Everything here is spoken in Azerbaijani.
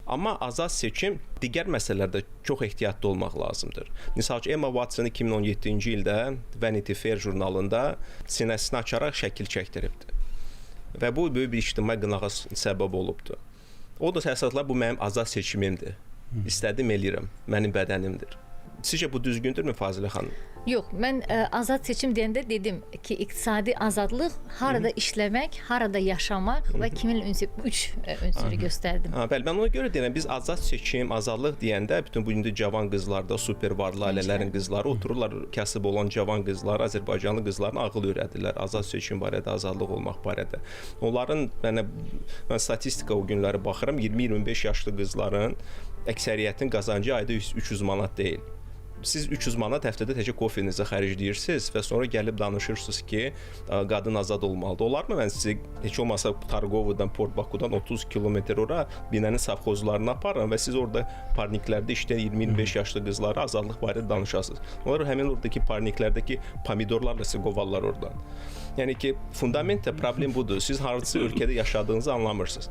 Amma azad seçim digər məsələlərdə çox ehtiyatlı olmaq lazımdır. Misal ki, Emma Watson 2017-ci ildə Vanity Fair jurnalında sinəsini açaraq şəkil çəkdiribdi. Və bu böyük bir ictimai qınağa səbəb olubdu. O da əsasla bu mənim azad seçimimdir. İstədim eləyirəm, mənim bədənimdir. Sizcə bu düzgündürmü Fazilə xanım? Yox, mən azad seçim deyəndə dedim ki, iqtisadi azadlıq harada işləmək, harada yaşamaq və kimin üç ünsürü göstərdim. Bəli, mən ona görə deyirəm, biz azad seçim, azadlıq deyəndə bütün bu gün cavan qızlarda, super varlı ailələrin qızları otururlar, kasıb olan cavan qızlar, Azərbaycanlı qızlarına ağıl öyrədirlər, azad seçim barədə, azadlıq olmaq barədə. Onların mən statistika o günləri baxıram, 20-25 yaşlı qızların əksəriyyətin qazancı ayda 300 manat deyil. Siz 300 manat həftədə təkcə kofenizi xərcləyirsiniz və sonra gəlib danışırsınız ki, qadın azad olmalıdır. Olarmı mən sizi heç olmasa Targovadan, Port Bakudan 30 kilometr ora binənin savxozlarına aparıram və siz orada parniklərdə işləyən 20-25 yaşlı qızlara azadlıq barədə danışasınız. Onlar həmin oradakı parniklərdəki pomidorlarla sizi qovarlar oradan. Yəni ki, fundamentdə problem budur. Siz hansı ölkədə yaşadığınızı anlamırsınız.